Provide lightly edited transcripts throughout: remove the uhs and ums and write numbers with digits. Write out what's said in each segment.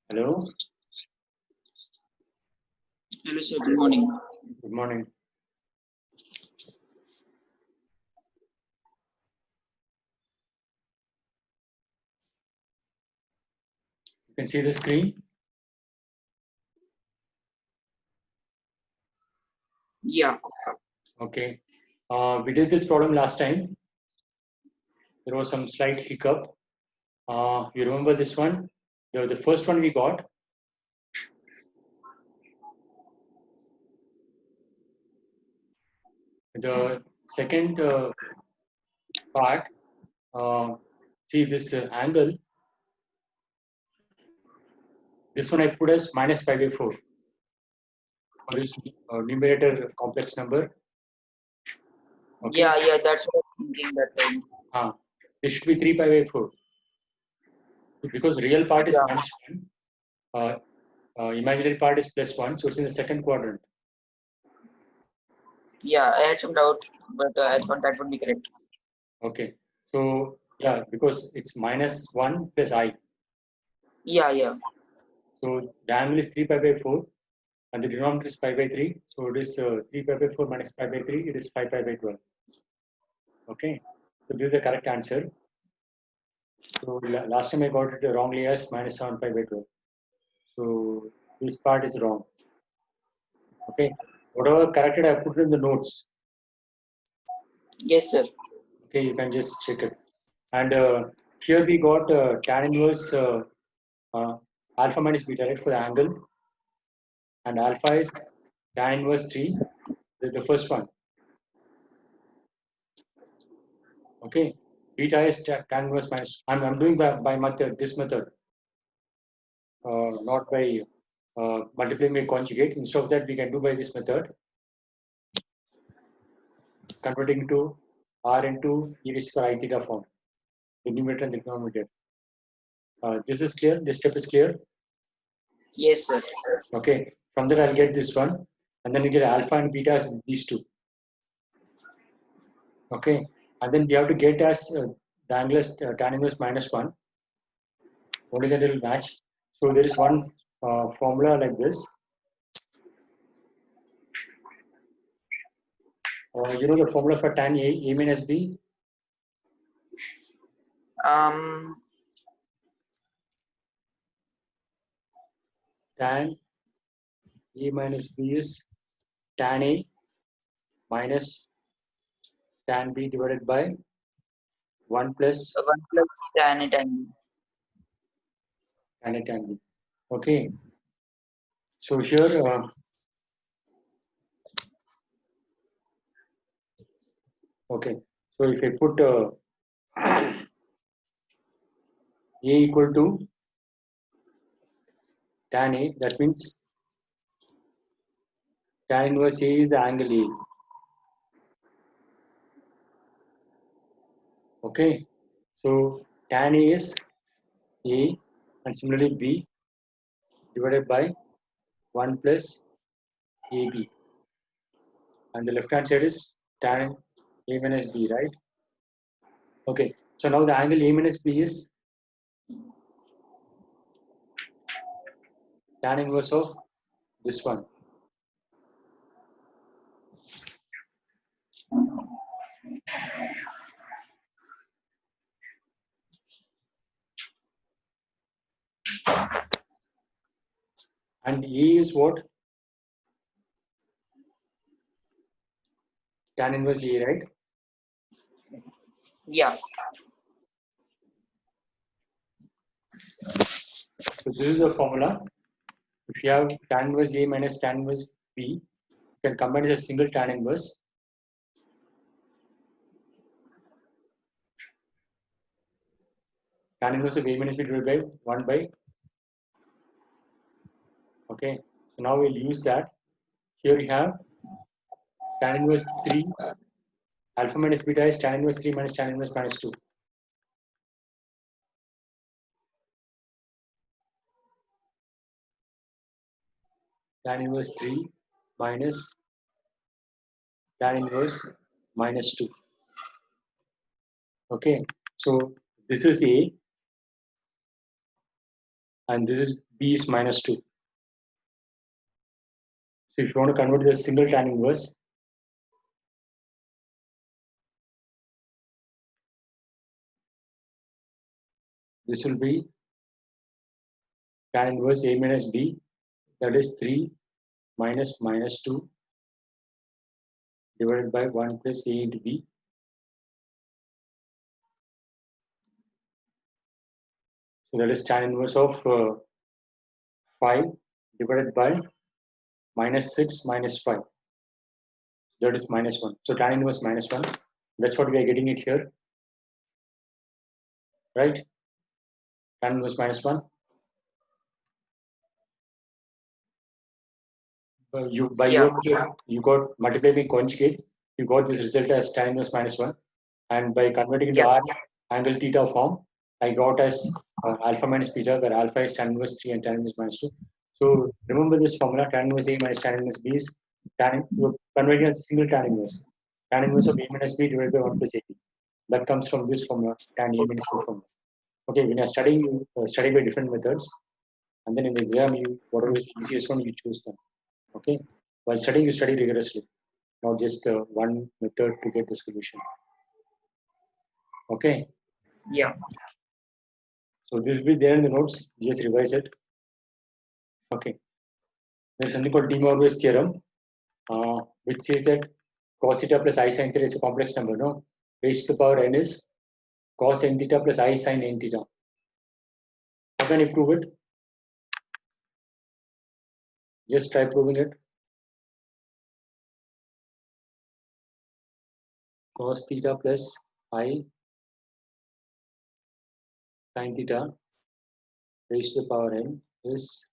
Hello, Hello, sir. Good morning. good morning. You can see the screen. Yeah, Okay. We did this problem last time. There was some slight hiccup. You remember this one? The first one we got. The second part, see this angle. This one I put as minus pi by 4 for this numerator complex number. Okay. yeah. That's what I'm thinking that time. This should be 3 pi by 4 because real part is Yeah, minus 1. Imaginary part is plus 1. So it's in the second quadrant. yeah. I had some doubt, but I thought that would be correct. Okay. So yeah, because it's minus 1 plus I. Yeah. So the angle is 3 pi by 4 and the denominator is pi by 3. So it is 3 pi by 4 minus pi by 3. It is 5 pi by 12. Okay. So this is the correct answer. So last time I got it wrongly as minus 7 pi by 12. So this part is wrong. Okay. Whatever corrected, I put it in the notes. Yes, sir. Okay. You can just check it. And here we got tan inverse uh, alpha minus beta, right, for the angle. And alpha is tan inverse 3, the first one. Okay. Beta is tan inverse minus. I'm doing by method, this method, not by multiplying by conjugate. Instead of that, we can do by this method, converting to r into e raised to I theta form, the numerator and the denominator. This is clear. This step is clear. Yes, sir. Okay. From there, I'll get this one, and then we get alpha and beta as these two. Okay. And then we have to get as the angle is tan inverse minus 1. Only then it will match. So there is one formula like this. You know the formula for tan A minus B? Um, Tan A minus B is tan A minus tan B divided by 1 plus 1 plus tan A tan B. tan A tan B. Okay. So here, okay. So if I put A equal to tan A, that means tan inverse A is the angle A. Okay. So tan A is A and similarly B divided by 1 plus AB. And the left hand side is tan A minus B, right? Okay. So now the angle A minus B is tan inverse of this one. And E is what? Tan inverse E, right? Yeah, So this is the formula. If you have tan inverse A minus tan inverse B, you can combine it as a single tan inverse. Tan inverse of A minus B divided by 1 by. Okay. So now we'll use that. Here you have tan inverse 3. Alpha minus beta is tan inverse 3 minus tan inverse minus 2. Tan inverse 3 minus tan inverse minus 2. Okay. So this is A. and this is b is minus 2. So if you want to convert this single tan inverse, this will be tan inverse a minus b, that is 3 minus minus 2 divided by 1 plus a into b. So that is tan inverse of 5 divided by minus 6 minus 5. That is minus 1. So tan inverse minus 1. That's what we are getting it here. Right? Tan inverse minus 1. You got multiply by conjugate, you got this result as tan inverse minus 1. And by converting into r angle theta form, I got as alpha minus beta, where alpha is tan inverse 3 and tan inverse minus 2. So remember this formula, tan inverse A minus tan inverse B is you're converting as a single tan inverse. Tan inverse of A minus B divided by 1 plus AP. That comes from this formula, tan A minus B formula. Okay, when you're studying, you study by different methods. And then in the exam, whatever is the easiest one, you choose them. Okay, while studying, you study rigorously, not just one method to get the solution. Okay. Yeah. So this will be there in the notes. Just revise it. Okay. There's something called De Moivre's theorem, which says that cos theta plus I sin theta is a complex number. No, raised to the power n is cos n theta plus I sin n theta. How can you prove it? Just try proving it. Cos theta plus I sin theta raised to the power n is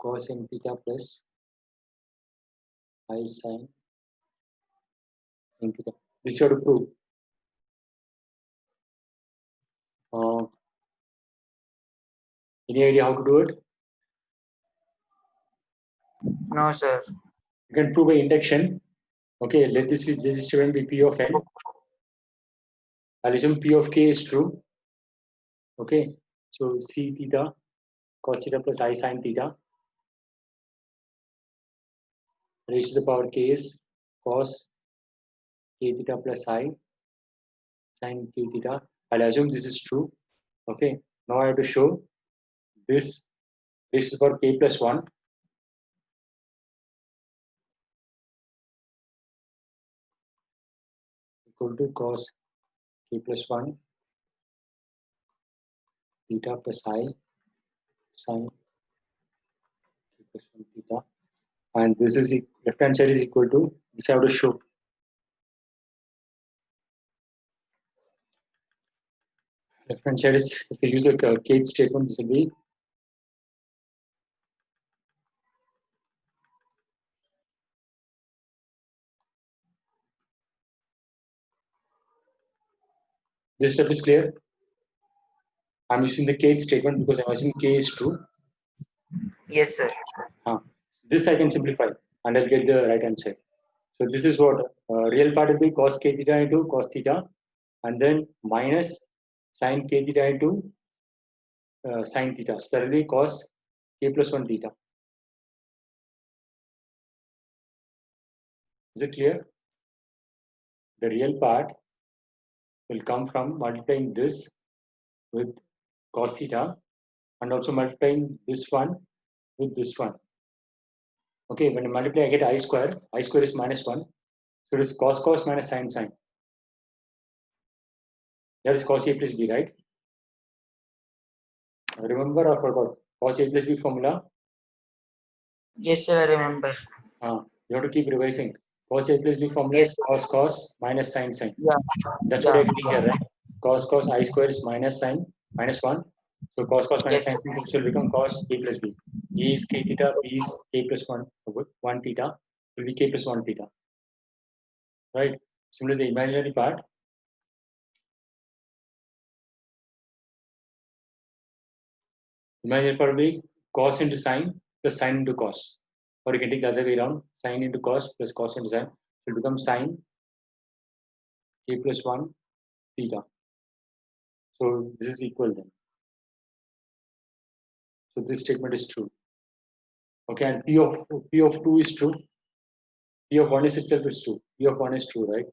cos n theta plus I sin n theta. This you have to prove. Any idea how to do it? No, sir. You can prove by induction. Okay, let this resistor be P of n. I'll assume P of k is true. Okay, so C theta cos theta plus I sin theta raised to the power k is cos k theta plus I sin k theta. I'll assume this is true. Okay, now I have to show this raised to the power k plus 1 equal to cos k plus 1 theta plus I sin k plus 1 theta. And this is left hand side is equal to this. I have to show. Left hand side is, if you use a Kate statement, this will be this step is clear. I'm using the Kate statement because I'm assuming k is true. Yes, sir. This I can simplify and I'll get the right answer. So this is what real part will be cos k theta into cos theta, and then minus sin k theta into sin theta. So that will be cos k plus 1 theta. Is it clear? The real part will come from multiplying this with cos theta and also multiplying this one with this one. Okay, when you multiply, I get I square. I square is minus 1. So it is cos minus sin. That is cos A plus B, right? Remember or forgot? Cos A plus B formula? Yes, sir, I remember. You have to keep revising. Cos A plus B formula is cos minus sin. Yeah. That's what you're getting here, right? Cos I square is minus 1. So cos minus Yes, sin will become cos A plus B. A is k theta, B is k plus 1 theta. Will be k plus 1 theta. Right? Similarly, the imaginary part. Imaginary part will be cos into sin plus sin into cos. Or you can take the other way around, sin into cos plus cos into sin. It will become sin k plus 1 theta. So this is equal then. So this statement is true. Okay, and P of 2 is true. P of 1 is itself is true. P of 1 is true, right?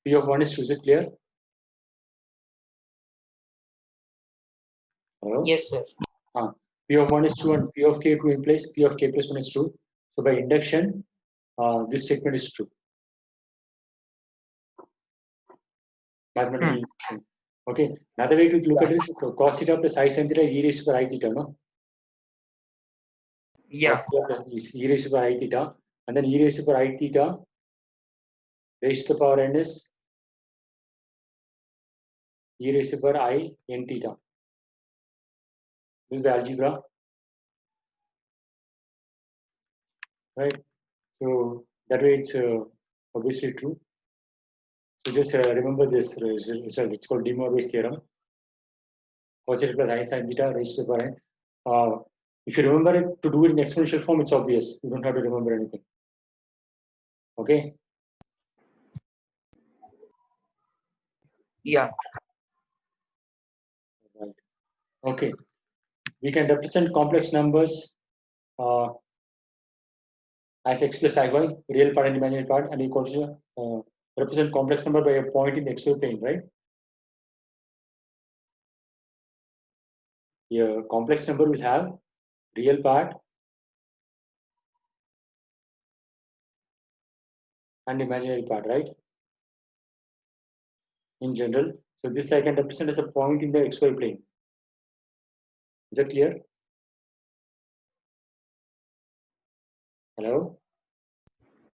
P of 1 is true. Is it clear? Hello? Yes, sir. P of 1 is true and P of k2 implies P of k plus 1 is true. So by induction, this statement is true. Mathematical induction. Okay. Another way to look at it is cos theta plus I sin theta is e raised to the I theta, no? Yeah. Cos theta is e raised to the I theta, and then e raised to the I theta raised to the power n is e raised to the power I n theta. This is the algebra, right? So that way it's obviously true. So just remember this result. It's called De Moivre's theorem. Cos theta plus I sin theta raised to the power n. If you remember it to do it in exponential form, it's obvious. You don't have to remember anything. Okay. Yeah. Right. Okay. We can represent complex numbers as x plus iy, real part and imaginary part, and we also represent complex number by a point in the xy plane, right? A complex number will have real part and imaginary part, right? In general. So this I can represent as a point in the xy plane. Is that clear? Hello?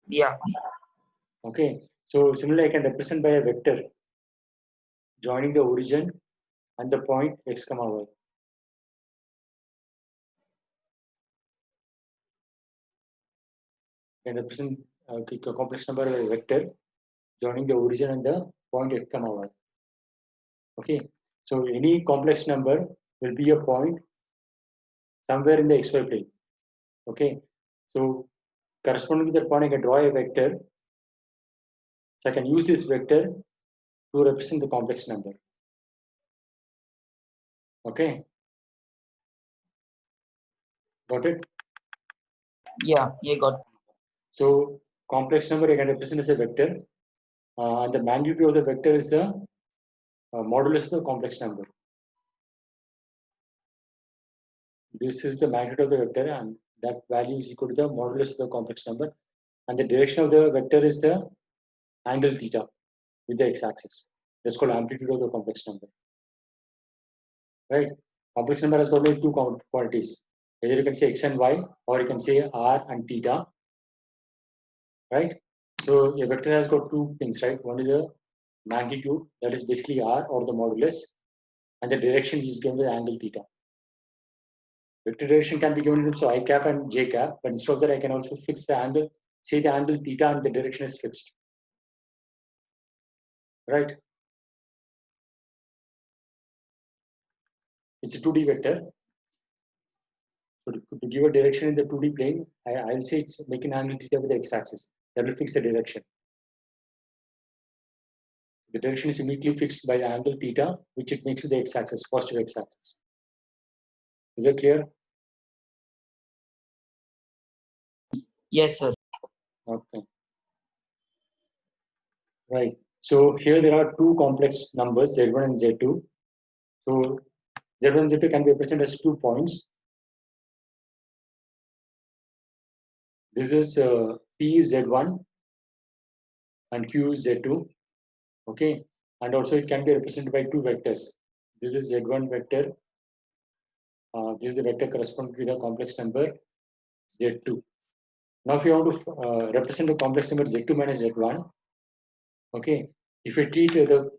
Yeah. Okay. So similarly, I can represent by a vector joining the origin and the point x comma y. Can represent a complex number by a vector joining the origin and the point x comma y. Okay, so any complex number will be a point somewhere in the xy plane. Okay, so corresponding to that point, I can draw a vector. So I can use this vector to represent the complex number. Okay, got it? Yeah. You got. So complex number I can represent as a vector, and the magnitude of the vector is the modulus of the complex number. This is the magnitude of the vector, and that value is equal to the modulus of the complex number. And the direction of the vector is the angle theta with the x-axis. That's called amplitude of the complex number. Right? Complex number has got only two quantities. Either you can say x and y, or you can say r and theta. Right? So a vector has got two things, right? One is the magnitude, that is basically r or the modulus, and the direction is given by the angle theta. Vector direction can be given in terms of I cap and j cap, but instead of that, I can also fix the angle, say the angle theta and the direction is fixed. Right? It's a 2D vector. So to give a direction in the 2D plane, I'll say it's make an angle theta with the x-axis. That will fix the direction. The direction is uniquely fixed by the angle theta, which it makes with the x-axis, positive x-axis. Is that clear? Yes, sir. Okay. Right. So here there are two complex numbers, Z1 and Z2. So Z1 and Z2 can be represented as 2 points. This is P is Z1 and Q is Z2. Okay. And also it can be represented by 2 vectors. This is Z1 vector. This is the vector corresponding to the complex number Z2. Now if you want to represent the complex number Z2 minus Z1, okay, if we treat the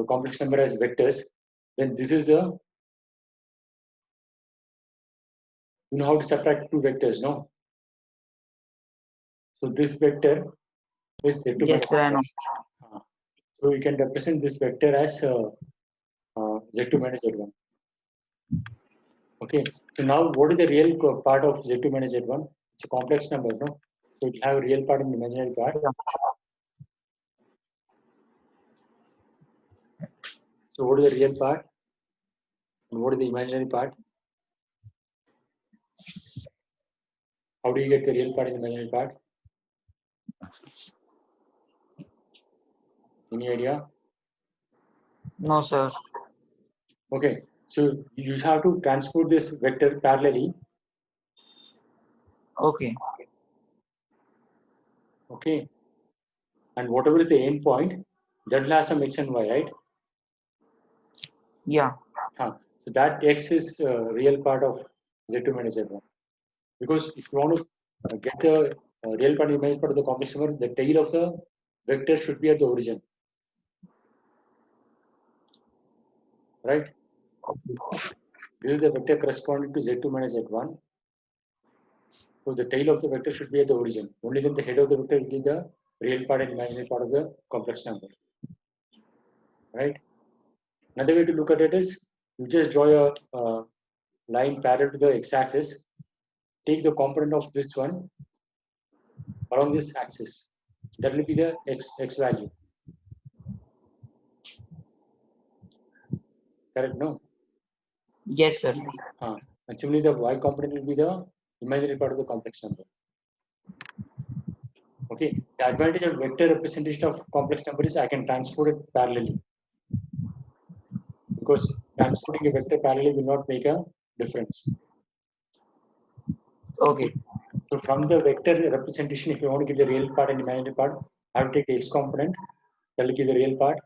complex number as vectors, then this is the, you know how to subtract two vectors, no? So this vector is Z2 Yes, minus sir. I know. Z1. So you can represent this vector as Z2 minus Z1. Okay, so now what is the real part of Z2 minus Z1? It's a complex number, no? So you have a real part and imaginary part. So what is the real part and what is the imaginary part? How do you get the real part and the imaginary part? Any idea? No, sir. Okay, so you have to transport this vector parallelly. Okay. Okay, and whatever is the end point, that will have some x and y, right? Yeah. So that x is real part of z2 minus z1. Because if you want to get the real part and imaginary part of the complex number, the tail of the vector should be at the origin, right? This is the vector corresponding to z2 minus z1. So the tail of the vector should be at the origin. Only then the head of the vector will be the real part and imaginary part of the complex number, right? Another way to look at it is you just draw a line parallel to the x-axis, take the component of this one along this axis. That will be the x value. Correct? No? Yes, sir. And similarly, the y component will be the imaginary part of the complex number. Okay. The advantage of vector representation of complex number is I can transport it parallelly. Because transporting a vector parallelly will not make a difference. Okay. So from the vector representation, if you want to give the real part and imaginary part, I have to take the x component, that will give the real part,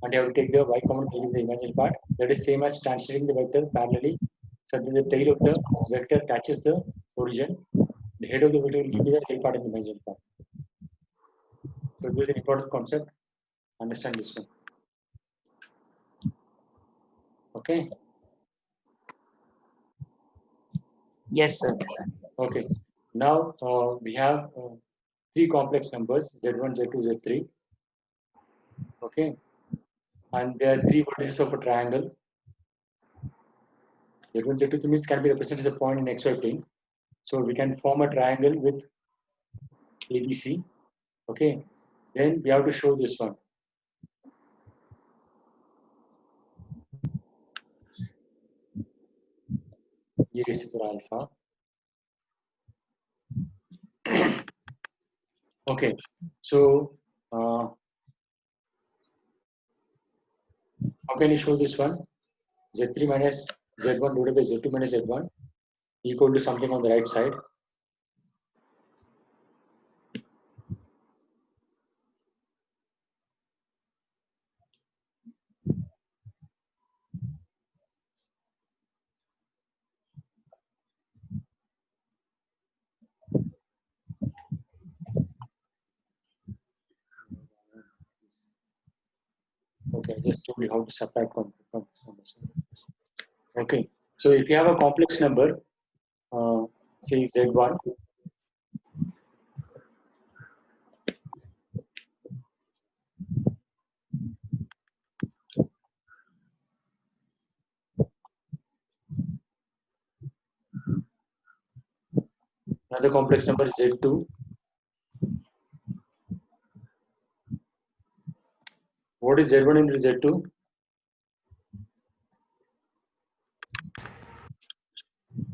and I have to take the y component, that will give the imaginary part. That is same as translating the vector parallelly, so that the tail of the vector catches the origin. The head of the vector will give you the real part and imaginary part. So this is an important concept. Understand this one. Okay. Yes, sir. Okay. Now we have three complex numbers z1, z2, z3. Okay. And there are three vertices of a triangle. Z1, Z2 means can be represented as a point in xy plane. So we can form a triangle with ABC. Okay. Then we have to show this one. E raised to alpha. Okay. So how can you show this one? Z3 minus Z1 divided by Z2 minus Z1 equal to something on the right side. Okay, I just told you how to subtract complex numbers. Okay, so if you have a complex number, say Z1, another complex number is Z2. What is Z1 into Z2?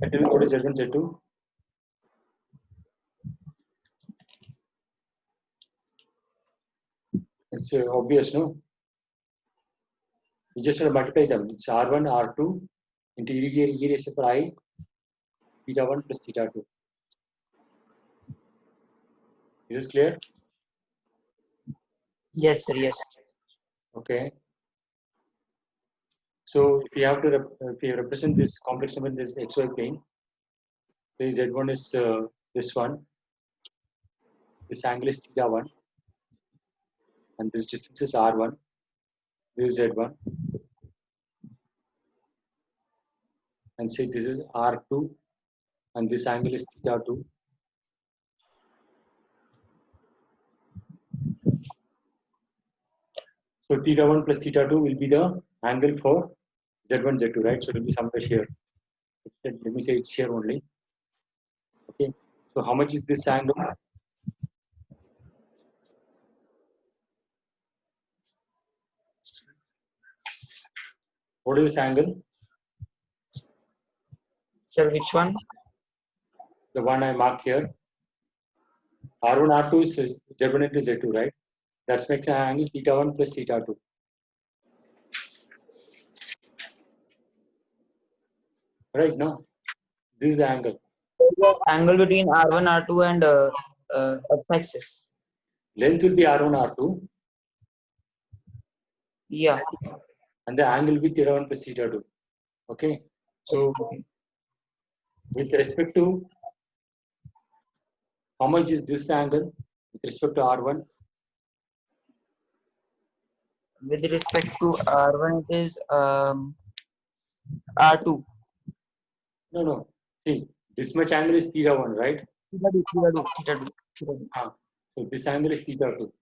And tell me what is Z1, Z2? It's obvious, no? You just have to multiply them. It's R1, R2 into e raised to power I, theta 1 plus theta 2. Is this clear? Yes, sir. Yes. Okay. So if you have to if you represent this complex number in this xy plane, say Z1 is this one, this angle is theta 1, and this distance is R1, this is Z1, and say this is R2, and this angle is theta 2. So theta 1 plus theta 2 will be the angle for Z1, Z2, right? So it will be somewhere here. Let me say it's here only. Okay. So how much is this angle? What is this angle? Sir, which one? The one I marked here. R1, R2 is Z1 into Z2, right? That makes an angle theta 1 plus theta 2. Right now, this is the angle. Angle between R1, R2 and x-axis. Length will be R1, R2, Yeah. and the angle will be theta 1 plus theta 2. Okay. So, with respect to how much is this angle with respect to R1? With respect to R1, it is R2. No. See, this much angle is theta 1, right? Theta 2. So this angle is theta 2.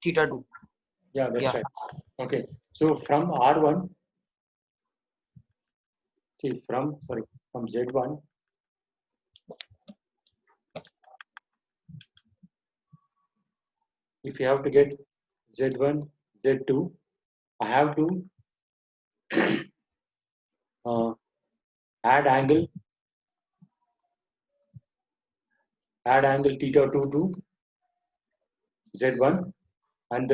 Theta 2. Yeah, that's Yeah. right. Okay. So from R1, see from Z1, if you have to get Z1, Z2, I have to add angle theta 2 to Z1 and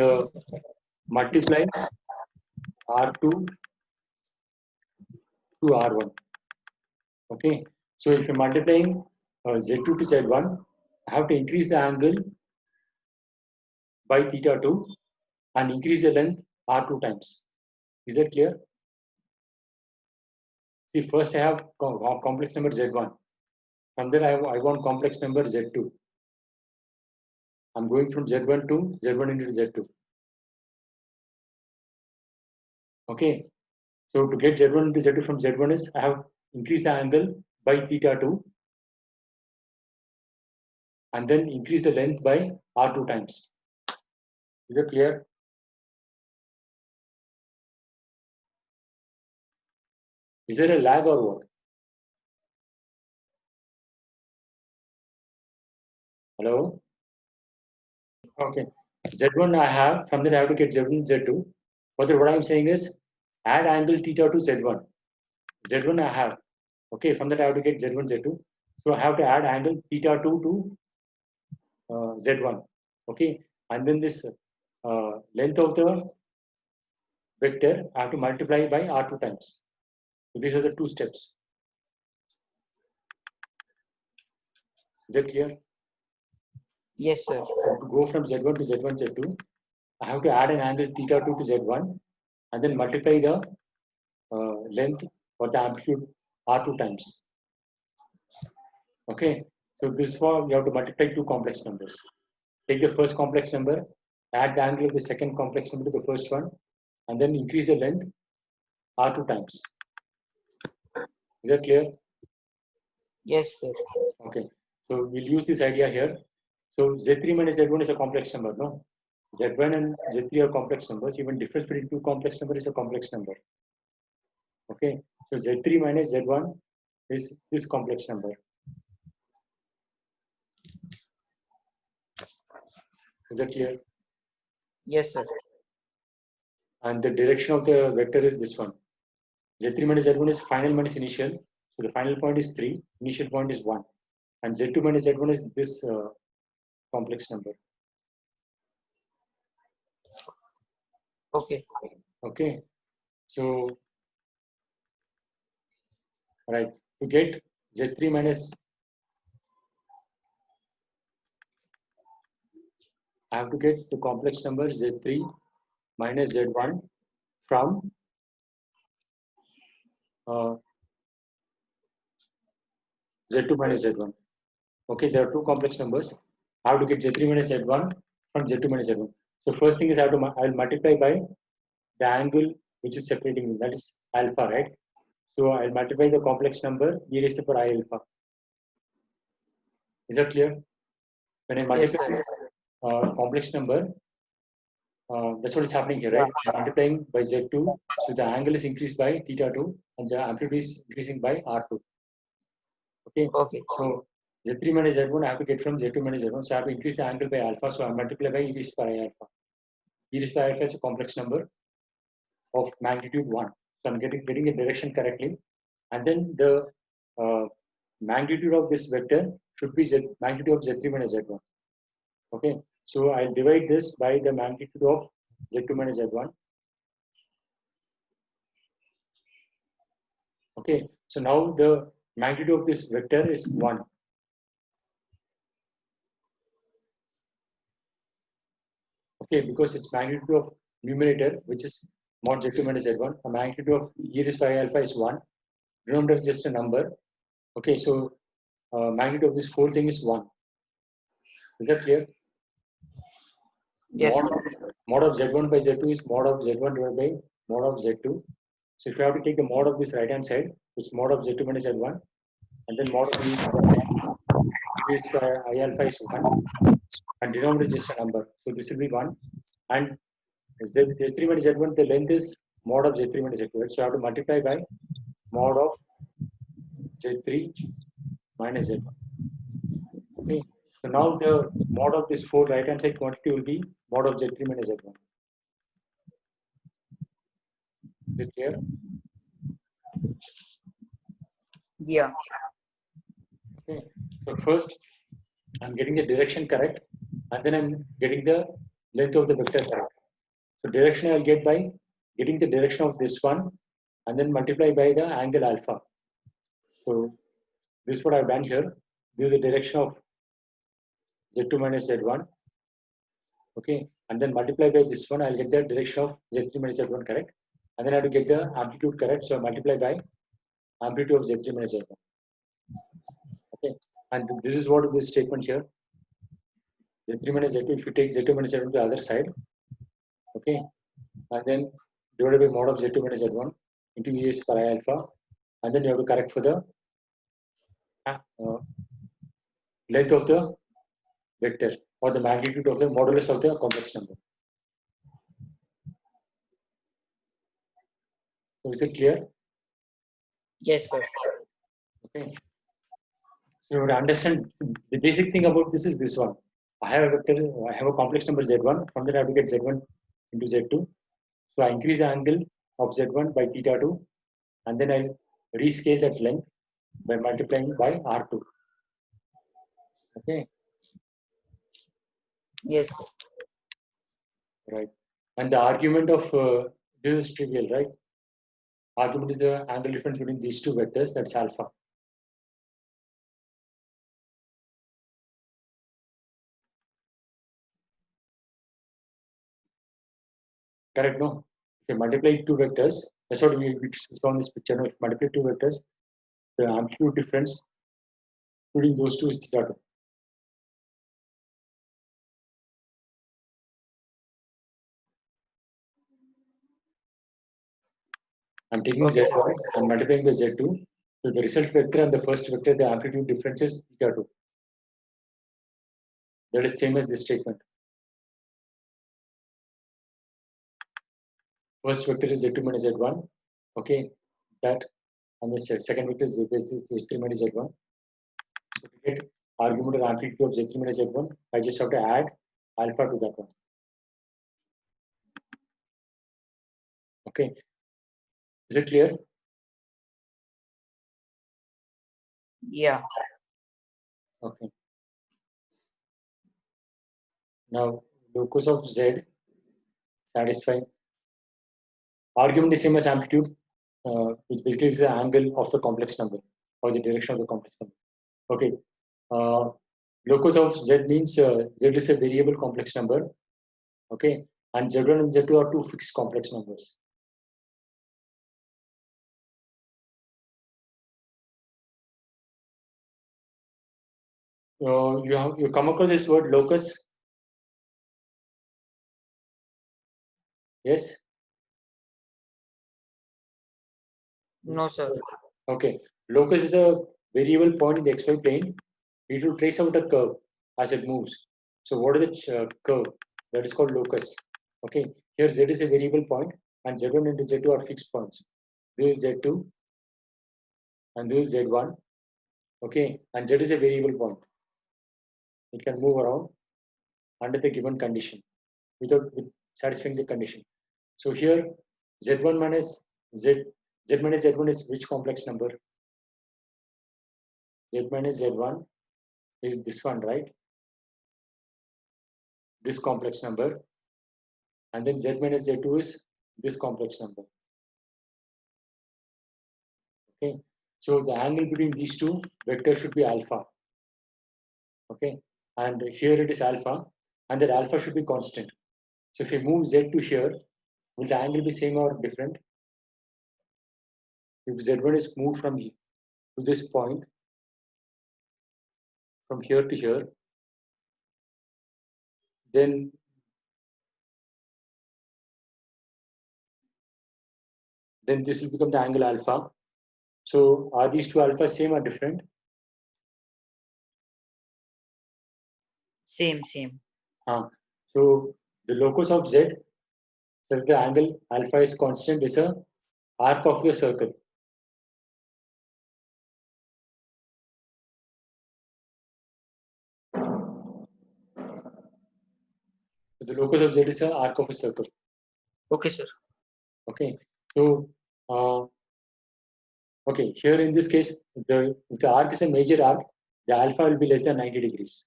multiply R2 to R1. Okay. So if you're multiplying Z2 to Z1, I have to increase the angle by theta 2 and increase the length R2 times. Is that clear? See, first I have complex number Z1. From there, I want complex number Z2. I'm going from Z1 to Z1 into Z2. Okay. So to get Z1 into Z2 from Z1 is I have increased the angle by theta 2 and then increase the length by R2 times. Is that clear? Is there a lag or what? Hello? Okay. Z1 I have, from there I have to get Z1, Z2. Further, what I'm saying is add angle theta to Z1. Z1 I have. Okay, from that I have to get Z1, Z2. So I have to add angle theta 2 to Z1. Okay, and then this length of the vector I have to multiply by R2 times. So these are the two steps. Is that clear? Yes, sir. So to go from Z1 to Z1, Z2, I have to add an angle theta 2 to Z1 and then multiply the length or the amplitude R2 times. Okay, so this one you have to multiply two complex numbers. Take the first complex number, add the angle of the second complex number to the first one, and then increase the length R2 times. Is that clear? Yes, sir. Okay, so we'll use this idea here. So Z3 minus Z1 is a complex number, no? Z1 and Z3 are complex numbers. Even difference between two complex numbers is a complex number. Okay, so Z3 minus Z1 is this complex number. Is that clear? Yes, sir. And the direction of the vector is this one. Z3 minus Z1 is final minus initial. So the final point is 3, initial point is 1. And Z2 minus Z1 is this complex number. Okay. Okay. So, right, to get Z3 minus, I have to get the complex number Z3 minus Z1 from Z2 minus Z1. Okay, there are two complex numbers. I have to get Z3 minus Z1 from Z2 minus Z1. So first thing is I will multiply by the angle which is separating them, that is alpha, right? So I'll multiply the complex number e raised to the power I alpha. Is that clear? When I multiply complex number, that's what is happening here, right? I'm multiplying by Z2, so the angle is increased by theta 2 and the amplitude is increasing by R2. Okay. Okay. So Z3 minus Z1 I have to get from Z2 minus Z1. So I have to increase the angle by alpha. So I multiply by e raised to power I alpha. E raised to power alpha is a complex number. of magnitude 1. So I'm getting the direction correctly. And then the magnitude of this vector should be magnitude of Z3 minus Z1. Okay, so I'll divide this by the magnitude of Z2 minus Z1. Okay, so now the magnitude of this vector is 1. Okay, because its magnitude of numerator, which is mod Z2 minus Z1, the magnitude of e raised by alpha is 1. Denominator is just a number. Okay, so magnitude of this whole thing is 1. Is that clear? Yes, Mod of Z1 by Z2 is mod of Z1 divided by mod of Z2. So if you have to take the mod of this right hand side, it's mod of Z2 minus Z1, and then mod of e raised by I alpha is 1, and denominator is just a number. So this will be 1. And Z3 minus Z1, the length is mod of Z3 minus Z2. Right? So you have to multiply by mod of Z3 minus Z1. Okay. So now the mod of this 4 right hand side quantity will be mod of Z3 minus Z1. Is it clear? yeah, Okay. So first I'm getting the direction correct, and then I'm getting the length of the vector correct. So direction I'll get by getting the direction of this one and then multiply by the angle alpha. So this is what I've done here. This is the direction of Z2 minus Z1. Okay, and then multiply by this one, I'll get the direction of Z3 minus Z1 correct. And then I have to get the amplitude correct. So I multiply by amplitude of Z3 minus Z1. Okay, and this is what this statement here. Z3 minus Z2, if you take Z2 minus Z1 to the other side, okay, and then divided by mod of Z2 minus Z1 into E raised by alpha, and then you have to correct for the length of the vector or the magnitude of the modulus of the complex number. So is it clear? yes, sir. Okay. So to understand the basic thing about this is this one. I have a vector, I have a complex number Z1, from that I have to get Z1 into Z2. So I increase the angle of Z1 by theta 2, and then I rescale that length by multiplying by R2. Okay, Yes, sir. right. And the argument of this is trivial, right? Argument is the angle difference between these two vectors, that's alpha. Correct, no? If you multiply two vectors, that's what we saw in this picture. No? If you multiply two vectors, the amplitude difference between those two is theta 2. I'm taking Okay, sir. Z1 and multiplying by Z2. So the result vector and the first vector, the amplitude difference is theta 2. That is same as this statement. First vector is Z2 minus Z1. Okay, that, and the second vector is Z3 minus Z1. So to get argument or amplitude of Z3 minus Z1, I just have to add alpha to that one. Okay, is it clear? Yeah, Okay. Now locus of Z satisfying argument is same as amplitude, which basically is the angle of the complex number or the direction of the complex number. Okay. Locus of Z means Z is a variable complex number. Okay. And Z1 and Z2 are two fixed complex numbers. You come across this word locus? Yes? no, sir. Okay. Locus is a variable point in the xy plane. We need to trace out a curve as it moves. So what is the curve? That is called locus. Okay. Here Z is a variable point and Z1 and Z2 are fixed points. This is Z2 and this is Z1. Okay. And Z is a variable point. It can move around under the given condition without satisfying the condition. So here Z1 minus Z minus Z1 is which complex number? Z minus Z1 is this one, right? This complex number. And then Z minus Z2 is this complex number. Okay. So the angle between these two vectors should be alpha. Okay. And here it is alpha. And that alpha should be constant. So if you move Z to here, will the angle be same or different? If Z1 is moved from to this point, from here to here, then this will become the angle alpha. So are these two alphas same or different? Same. So the locus of Z, so the angle alpha is constant, is a arc of the circle. So the locus of Z is a arc of a circle. Okay, sir. Okay. So okay, here in this case, if the arc is a major arc, the alpha will be less than 90 degrees.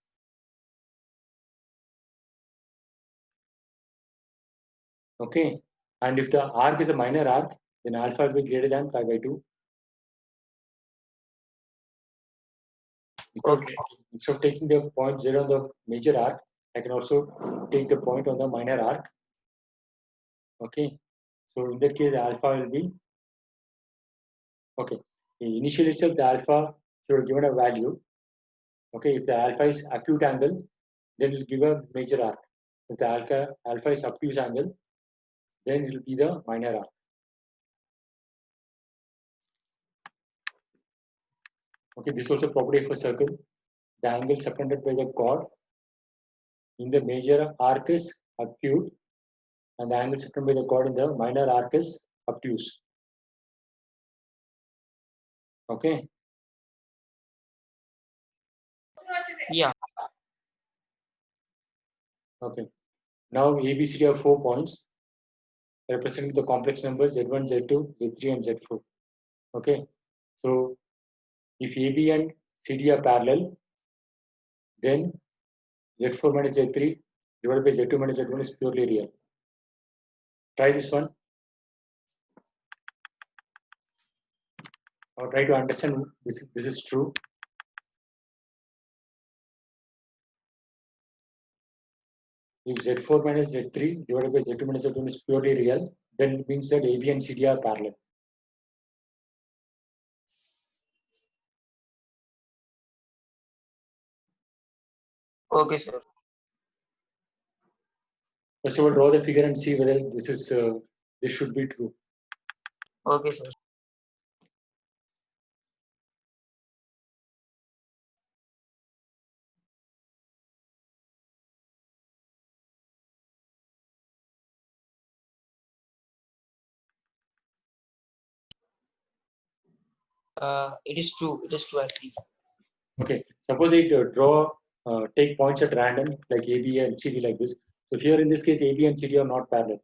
Okay. And if the arc is a minor arc, then alpha will be greater than pi by 2. Okay. Instead of taking the point 0 on the major arc, I can also take the point on the minor arc. Okay. So in that case, the alpha will be, okay. Initially itself, the alpha should have given a value. Okay. If the alpha is acute angle, then it will give a major arc. If the alpha is obtuse angle, then it will be the minor arc. Okay, this is also property of a circle. The angle subtended by the chord in the major arc is acute, and the angle subtended by the chord in the minor arc is obtuse. Okay. Yeah. Okay. Now ABCD have 4 points representing the complex numbers Z1, Z2, Z3, and Z4. Okay. So if AB and CD are parallel, then Z4 minus Z3 divided by Z2 minus Z1 is purely real. Try this one. Or try to understand this is true. If Z4 minus Z3 divided by Z2 minus Z1 is purely real, then it means that AB and CD are parallel. Okay, sir. First of all, draw the figure and see whether this should be true. Okay, sir. It is true. It is true. I see. Okay, suppose I take points at random like AB and CD like this. So here in this case, AB and CD are not parallel.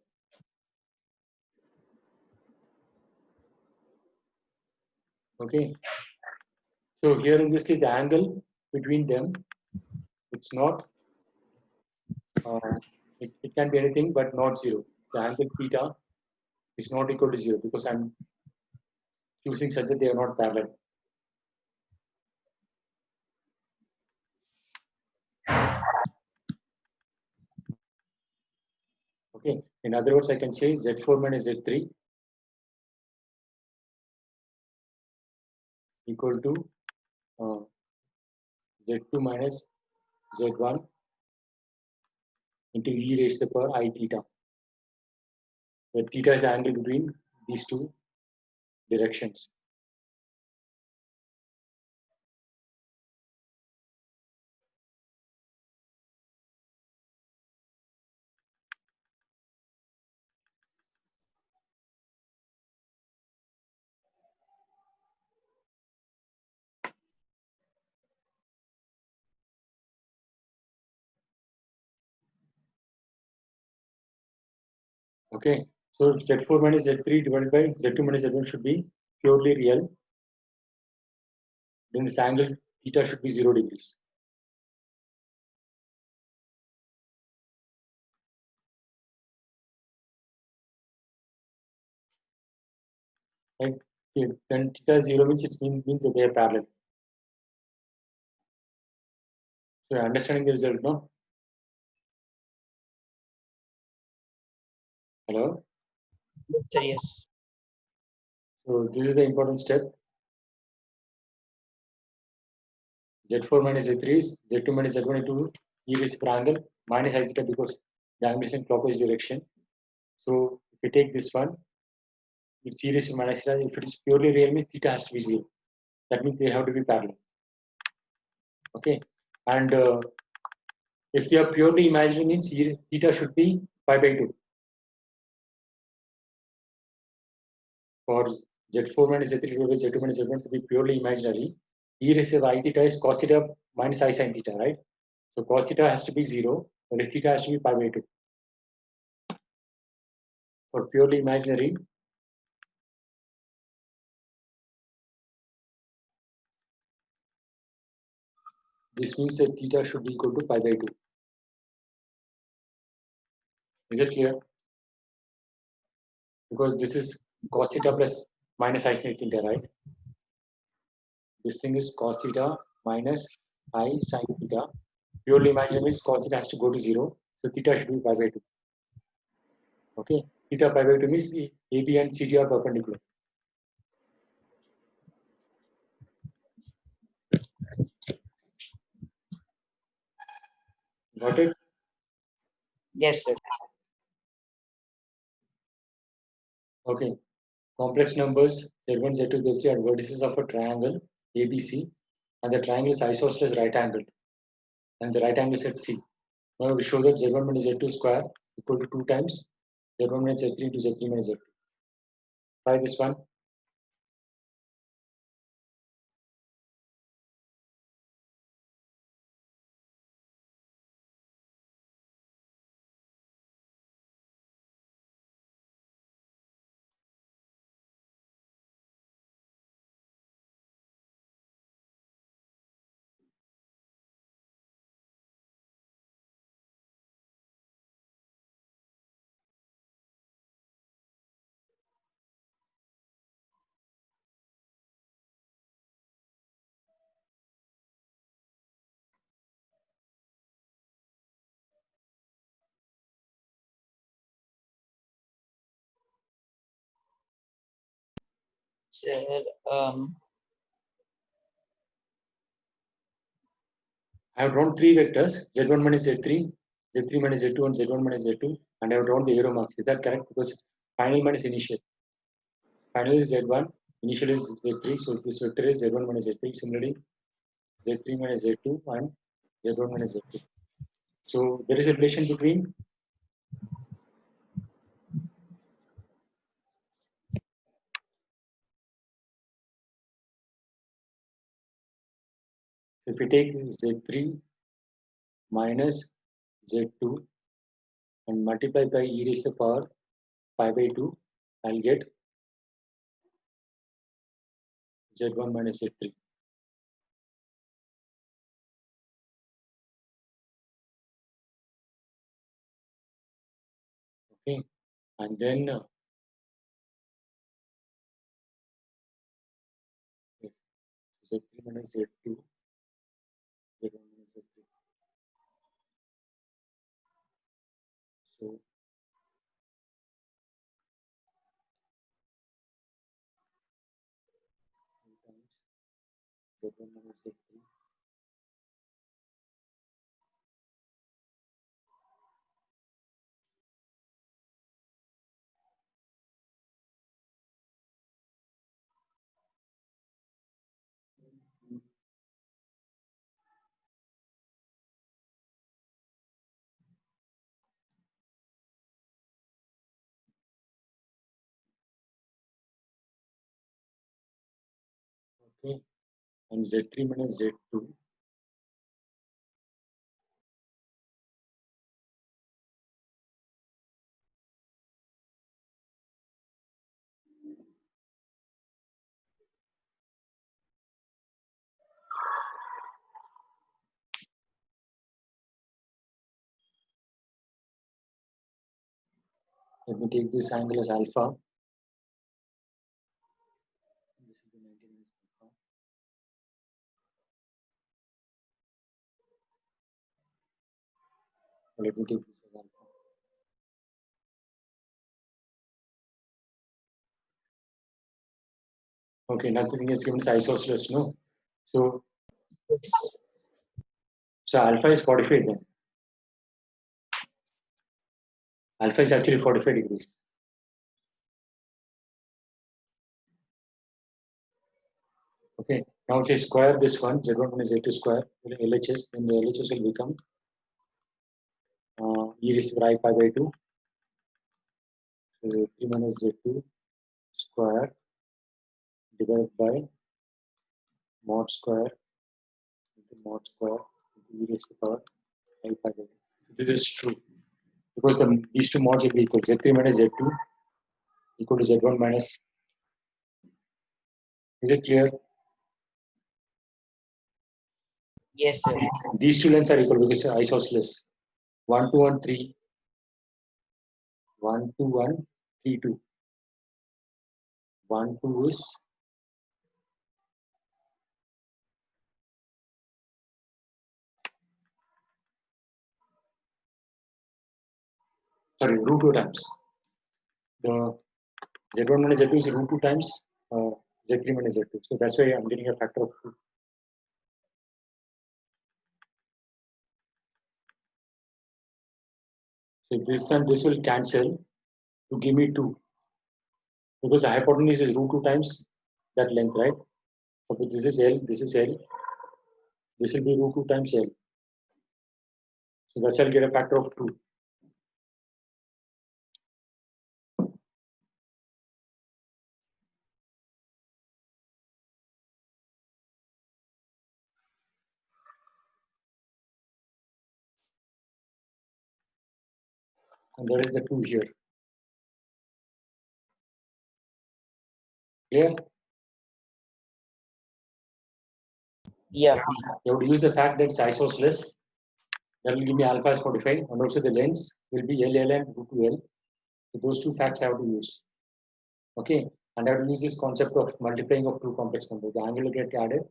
Okay, so here in this case, the angle between them, it's not, it can be anything but not 0. The angle theta is not equal to 0 because I'm choosing such that they are not parallel. Okay, in other words, I can say Z4 minus Z3 equal to Z2 minus Z1 into e raised to the power I theta, where theta is the angle between these two directions. Okay, So Z4 minus Z3 divided by Z2 minus Z1 should be purely real. Then this angle theta should be 0 degrees. Right? Okay. Then theta 0 means means that they are parallel. So you're understanding the result, no? Hello? Yes, sir, yes. So this is the important step. Z4 minus Z3 is Z2 minus Z1 into e raised to angle minus I theta because the angle is in clockwise direction. So if we take this one, it's e raised to minus theta. If it is purely real, means theta has to be 0. That means they have to be parallel. Okay. And if you are purely imaginary, means theta should be pi by 2. For Z4 minus Z3 divided by Z2 minus Z1 to be purely imaginary, e raised to I theta is cos theta minus I sin theta, right? So cos theta has to be 0, but theta has to be pi by 2. For purely imaginary, this means that theta should be equal to pi by 2. Is it clear? Because this is cos theta plus minus I sin theta, right? This thing is cos theta minus I sin theta. Purely imaginary means cos theta has to go to 0. So theta should be pi by 2. Okay. Theta pi by 2 means the AB and CD are perpendicular. Got it? Yes, sir. Okay. Complex numbers Z1, Z2, Z3 are vertices of a triangle ABC, and the triangle is isosceles right angled, and the right angle is at C. Now we show that Z1 minus Z2 square equal to 2 times Z1 minus Z3 into Z3 minus Z2. Try this one. Sir, I have drawn 3 vectors Z1 minus Z3, Z3 minus Z2, and Z1 minus Z2, and I have drawn the arrow marks. Is that correct? Because final minus initial. Final is Z1, initial is Z3, so this vector is Z1 minus Z3. Similarly, Z3 minus Z2 and Z1 minus Z2. So there is a relation between if we take Z3 minus Z2 and multiply by e raised to the power pi by 2, I'll get Z1 minus Z3. Okay, and then yes, Z3 minus Z2, Z1 minus Z3. So 2 times Z1 minus Z3. Okay, and Z3 minus Z2. Let me take this angle as alpha. This will be 90 minus alpha. Let me take this as alpha. Okay, nothing is given as isosceles, no? So alpha is 45 then. Alpha is actually 45 degrees. Okay, now if you square this one, Z1 minus Z2 square, LHS, then the LHS will become e raised to I pi by 2. So 3 minus Z2 square divided by mod square into mod square into e raised to power I pi by 2. This is true because these two mods will be equal. Z3 minus Z2 equal to Z1 minus. Is it clear? Yes, sir. These two lengths are equal because they are isosceles. 1, 2, 1, 3. 1, 2, 1, 3, 2. 1, 2 is sorry, root 2 times. The Z1 minus Z2 is root 2 times Z3 minus Z2. So that's why I'm getting a factor of 2. So this and this will cancel to give me 2. Because the hypotenuse is root 2 times that length, right? So this is L, this is L. This will be root 2 times L. So that's why I'll get a factor of 2. And there is the 2 here. Clear? Yeah. You have to use the fact that it's isosceles. That will give me alpha is 45, and also the lengths will be L, L, and root 2 L. So those two facts I have to use. Okay, and I have to use this concept of multiplying of two complex numbers. The angle will get added.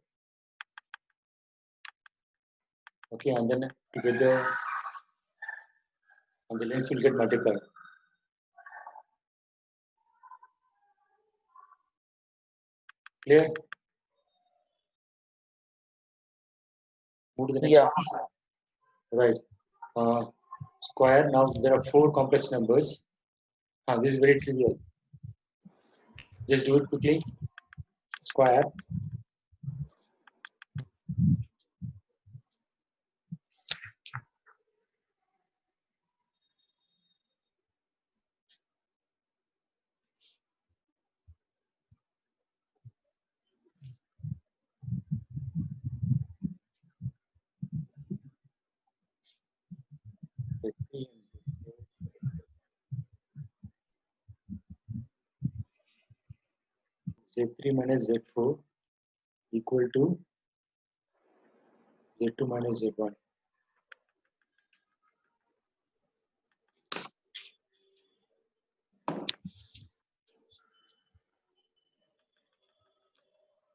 Okay, and then together, and the lengths will get multiplied. Clear? Move to the next Yeah. one. Right. Square. Now there are 4 complex numbers. This is very trivial. Just do it quickly. Square. Z3 minus Z4 equal to Z2 minus Z1.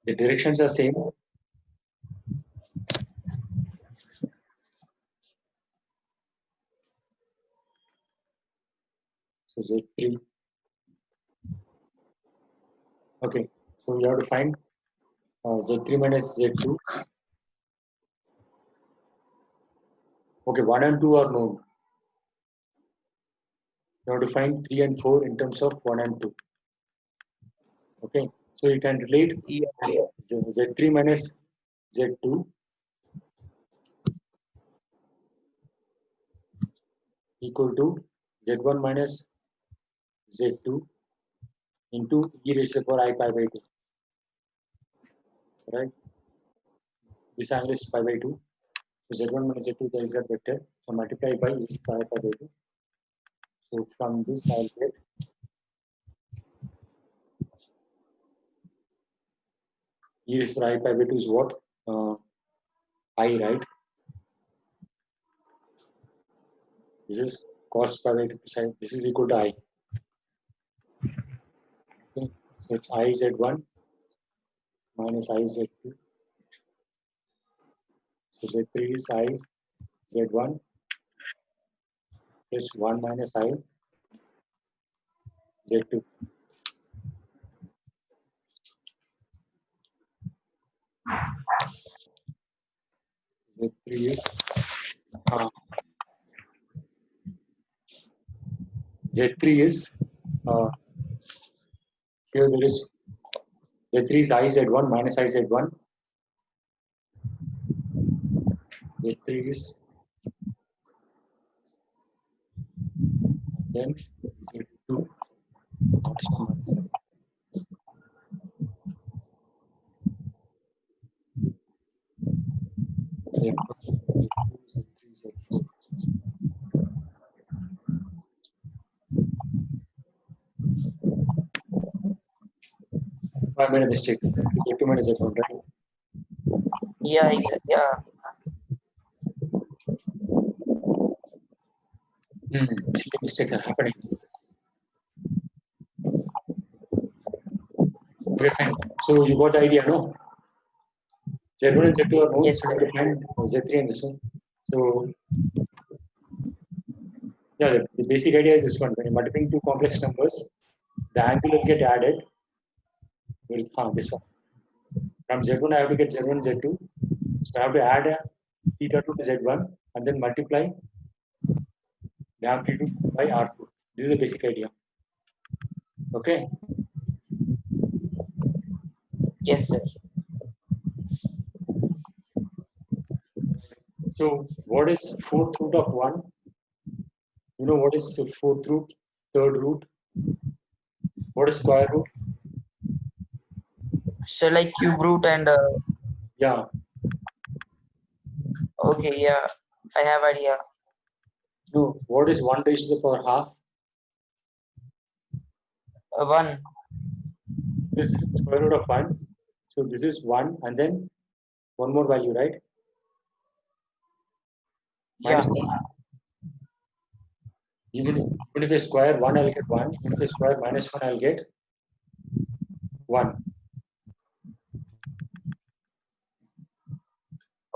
The directions are same. So Z3. Okay. So you have to find Z3 minus Z2. Okay, 1 and 2 are known. You have to find 3 and 4 in terms of 1 and 2. Okay. So you can relate Yeah. Z3 minus Z2 equal to Z1 minus Z2 into e raised to the power I pi by 2. Right? This angle is pi by 2. So Z1 minus Z2 there is a vector. So multiply by e raised to pi by 2. So from this I'll get e raised to I pi by 2 is what? I, right? This is cos pi by 2 sine. This is equal to I. So it's IZ1 minus IZ2. So Z3 is IZ1 plus 1 minus IZ2. Z3 is Z3 is here there is Z3 is IZ1 minus IZ1. Z3 is then Z2 minus 1 minus Z2, Z3, Z4. I made a mistake. Z2 minus Z1, right? Yeah, yeah. Silly mistakes are happening. Okay, fine. So you got the idea, no? Z1 and Z2 are known, Yes, so sir. we have to find Z3 and this one. So yeah, the basic idea is this one. When you're multiplying two complex numbers, the angle will get added with this one. From Z1, I have to get Z1, Z2. So I have to add a theta 2 to Z1 and then multiply the amplitude by R2. This is the basic idea. Okay. Yes, sir. So what is fourth root of 1? You know what is the fourth root, third root? What is square root? So like cube root and Yeah. okay, yeah, I have idea. No, what is 1 raised to the power half? 1. This is square root of 1. So this is 1 and then one more value, right? Yeah. Minus 1. Even if I square 1, I'll get 1. Even if I square minus 1, I'll get 1.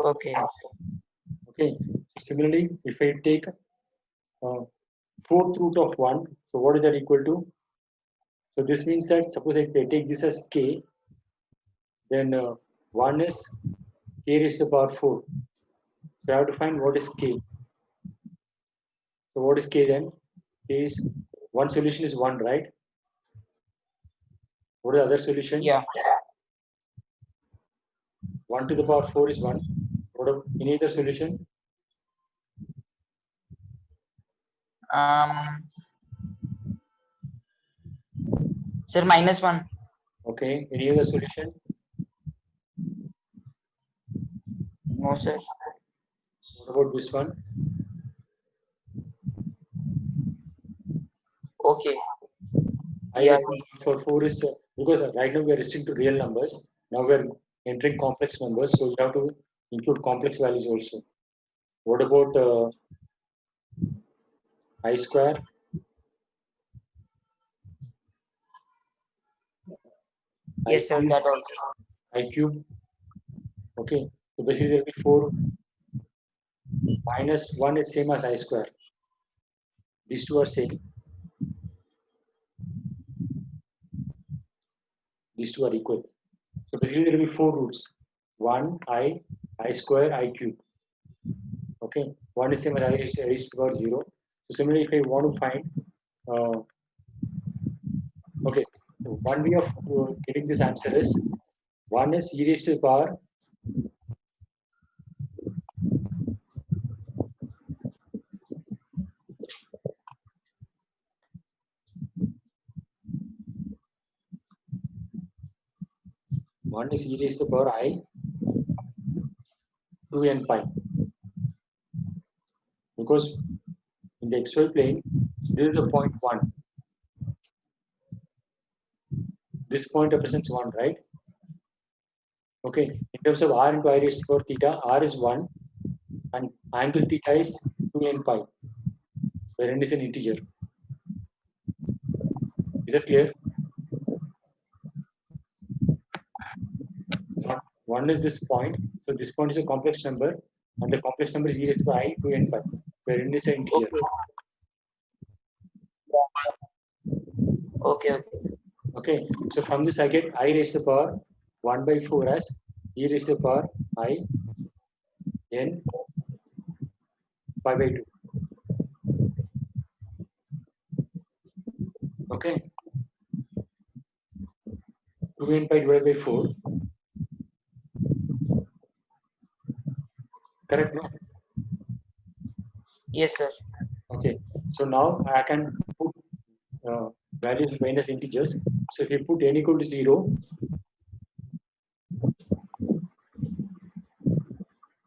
Okay. Okay. Similarly, if I take fourth root of 1, so what is that equal to? So this means that suppose I take this as k, then 1 is k raised to the power 4. So I have to find what is k. So what is k then? K is one solution is 1, right? What is the other solution? Yeah. 1 to the power 4 is 1. What of any other solution? Sir, -1. Okay. Any other solution? No, sir. What about this one? Okay. I Yeah. for 4 is because right now we are restricted to real numbers. Now we are entering complex numbers, so you have to include complex values also. What about I square? Yes, sir. That also. I cube. Okay. So basically there will be 4 minus 1 is same as I square. These two are same. These two are equal. So basically there will be 4 roots. 1 I square, I cube. Okay. 1 is same as I raised to the power 0. So similarly, if I want to find okay, so one way of getting this answer is 1 is e raised to the power 1 is e raised to the power I 2n pi. Because in the xy plane, this is a point 1. This point represents 1, right? Okay. In terms of r into I raised to the power theta, r is 1 and angle theta is 2n pi, where n is an integer. Is that clear? 1 is this point. So this point is a complex number, and the complex number is e raised to I to n pi, where n is an integer. Okay. Okay, so from this I get I raised to the power 1 by 4 as e raised to the power I n pi by 2. Okay, 2n pi divided by 4. Correct, no? Yes, sir. Okay, so now I can put values minus integers. So if you put n equal to 0,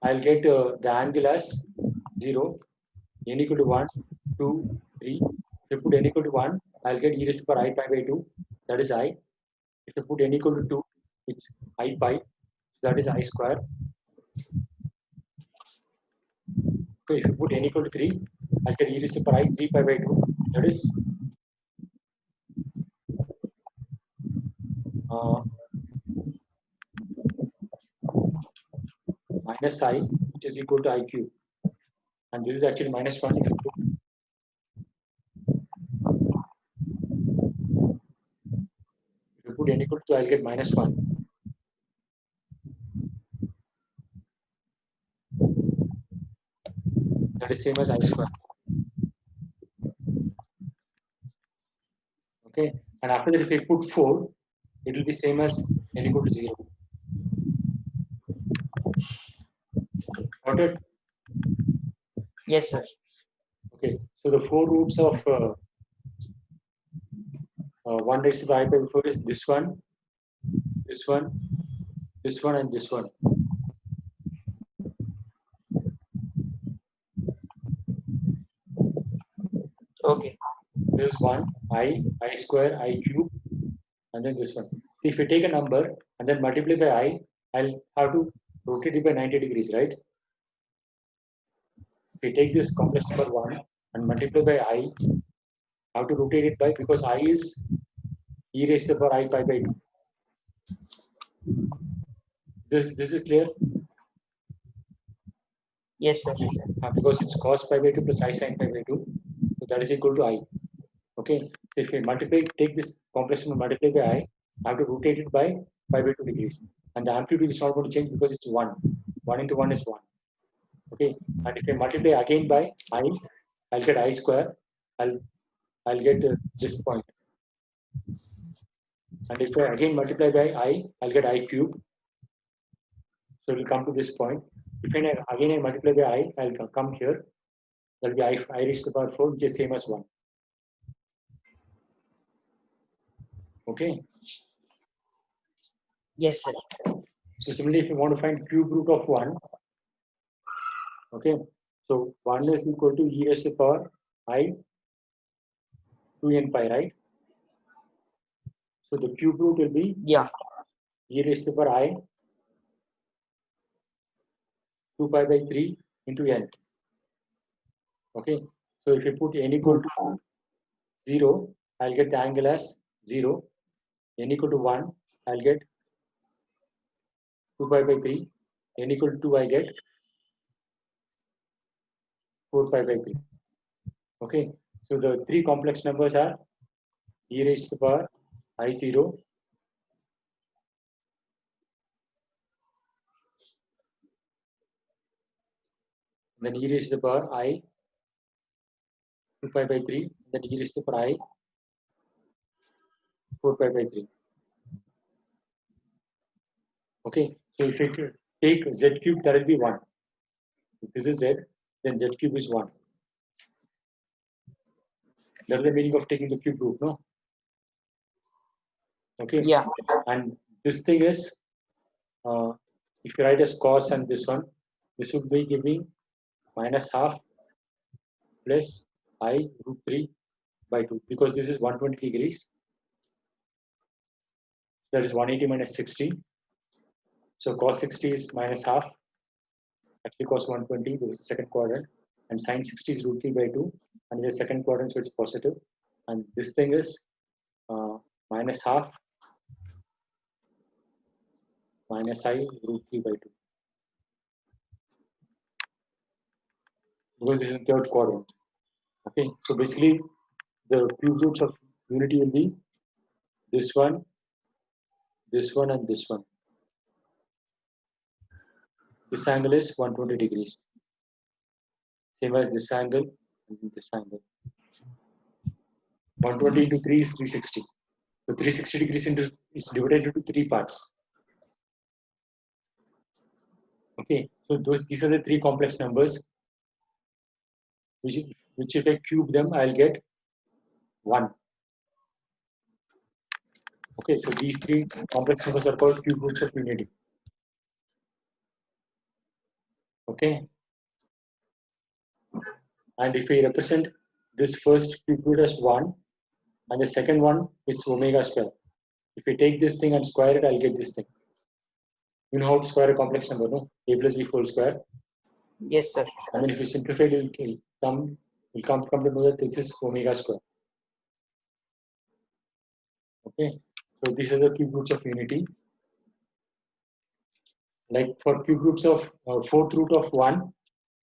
I'll get the angle as 0, n equal to 1, 2, 3. If you put n equal to 1, I'll get e raised to the power I pi by 2, that is I. If you put n equal to 2, it's I pi, that is I square. So if you put n equal to 3, I'll get e raised to the power I 3 pi by 2, that is minus I, which is equal to I cube. And this is actually minus 1 if you put. If you put n equal to 2, I'll get minus 1. That is same as I square. Okay, and after that, if we put 4, it will be same as n equal to 0. Got it? Yes, sir. Okay, so the 4 roots of 1 raised to the I by 4 is this one, this one, this one, and this one. Okay. There's 1, I square, I cube, and then this one. See, if you take a number and then multiply by I, I'll have to rotate it by 90 degrees, right? If you take this complex number 1 and multiply by I have to rotate it by, because I is e raised to the power I pi by 2. This is clear? Yes, sir. Because it's cos pi by 2 plus I sin pi by 2. So that is equal to I. Okay. So if we multiply, take this complex number, multiply by I have to rotate it by pi by 2 degrees. And the amplitude is not going to change because it's 1. 1 into 1 is 1. Okay. And if I multiply again by I, I'll get I square. I'll get this point. And if I again multiply by I, I'll get I cube. So it will come to this point. If I again multiply by I, I'll come here. That will be I raised to the power 4, which is same as 1. Okay. Yes, sir. So similarly, if you want to find cube root of 1, okay, so 1 is equal to e raised to the power I 2n pi, right? So the cube root will be e raised to the power I 2 pi by 3 into n. Okay, so if you put n equal to 0, I'll get the angle as 0. N equal to 1, I'll get 2 pi by 3. N equal to 2, I get 4 pi by 3. Okay, so the three complex numbers are e raised to the power I0, then e raised to the power I 2 pi by 3, then e raised to the power I 4 pi by 3. Okay, so if you take z cube, that will be 1. If this is z, then z cube is 1. That's the meaning of taking the cube root, no? Okay. Yeah. And this thing is, if you write as cos and this one, this would be giving minus half plus I root 3 by 2, because this is 120 degrees. That is 180 minus 60. So cos 60 is minus half. Actually, cos 120 because the second quadrant, and sin 60 is root 3 by 2, and the second quadrant, so it's positive. And this thing is minus half minus I root 3 by 2. Because this is the third quadrant. Okay, so basically the cube roots of unity will be this one, and this one. This angle is 120 degrees. Same as this angle and this angle. 120 into 3 is 360. So 360 degrees is divided into 3 parts. Okay, so these are the 3 complex numbers. Which if I cube them, I'll get 1. Okay, so these 3 complex numbers are called cube roots of unity. Okay, and if I represent this first cube root as 1 and the second one it's omega square. If we take this thing and square it, I'll get this thing. You know how to square a complex number, no? A plus b whole square. Yes, sir. I mean, if you simplify it, we'll come to know that this is omega square. Okay, so these are the cube roots of unity. Like for cube roots of fourth root of 1,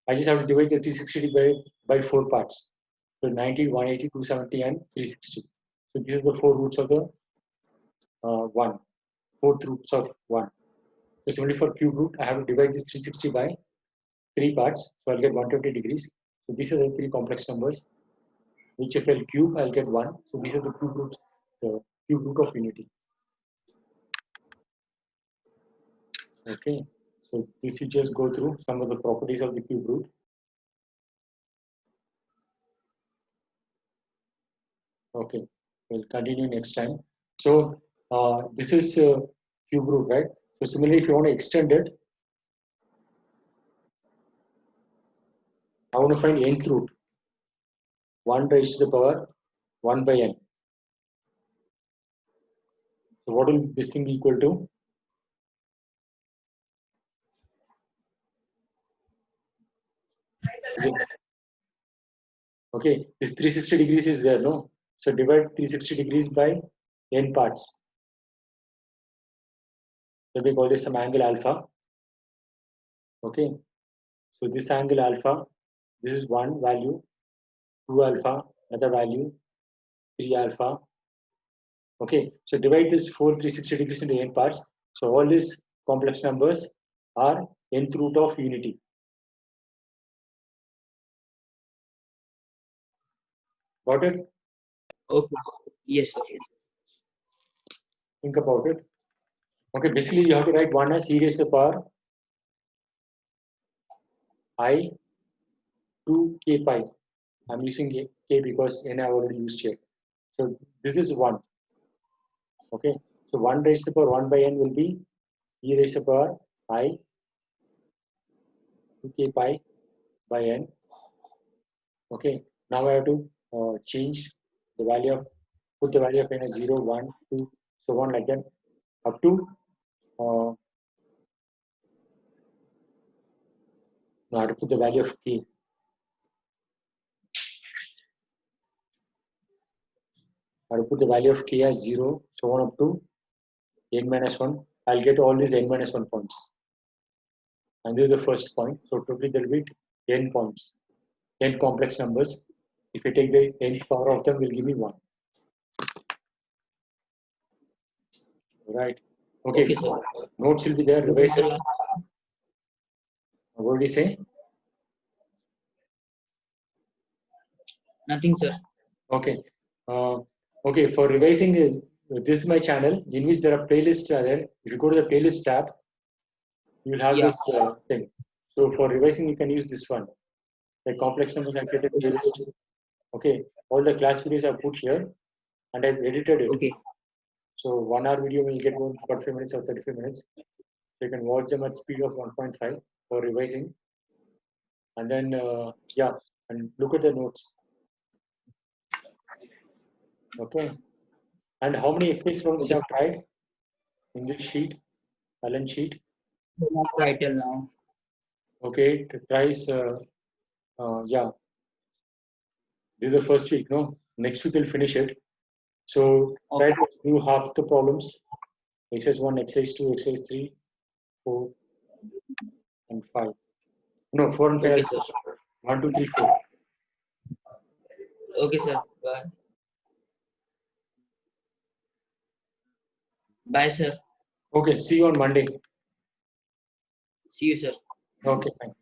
I just have to divide the 360 by 4 parts. So 90, 180, 270, and 360. So these are the 4 roots of the 1. Fourth roots of 1. So similarly for cube root, I have to divide this 360 by 3 parts. So I'll get 120 degrees. So these are the 3 complex numbers. Which if I'll cube, I'll get 1. So these are the cube roots, the cube root of unity. Okay. So this you just go through some of the properties of the cube root. Okay, we'll continue next time. So this is cube root, right? So similarly, if you want to extend it, I want to find nth root. 1 raised to the power 1 by n. So what will this thing be equal to? Okay, this 360 degrees is there, no? So divide 360 degrees by n parts. So we call this some angle alpha. Okay, so this angle alpha, this is 1 value, 2 alpha, another value, 3 alpha. Okay, so divide this 360 degrees into n parts. So all these complex numbers are nth root of unity. Got it? Okay. Yes, sir. Think about it. Okay, basically you have to write 1 as e raised to the power I 2 k pi. I'm using k because n I already used here. So this is 1. Okay, so 1 raised to the power 1 by n will be e raised to the power I 2 k pi by n. Okay, now I have to change the value of, put the value of n as 0, 1, 2, so on like that, up to now I have to put the value of k. I have to put the value of k as 0, so on up to n minus 1. I'll get all these n minus 1 points. And this is the first point. So totally there will be n points, n complex numbers. If I take the nth power of them, will give me 1. Right. Okay. Okay, sir. Notes will be there. Revise it. What did he say? Nothing, sir. Okay. Okay. For revising, this is my channel in which there are playlists there. If you go to the playlist tab, you will have this thing. So for revising, you can use this one. The complex numbers and created playlist. Okay. All the class videos I've put here, and I've edited it. Okay. So 1 hour video will get 45 minutes or 35 minutes. So you can watch them at speed of 1.5 for revising. And then, yeah, and look at the notes. Okay. And how many exercise problems you have tried in this sheet, Allen sheet? Not right till now. Okay, tries, yeah. This is the first week, no? Next week we'll finish it. So try to do half the problems. Exercise 1, exercise 2, exercise 3, 4, and 5. No, 4 and 5 Okay, are sir. 1, 2, 3, 4. Okay, sir. Bye. Bye, sir. Okay, see you on Monday. See you, sir. Okay, fine.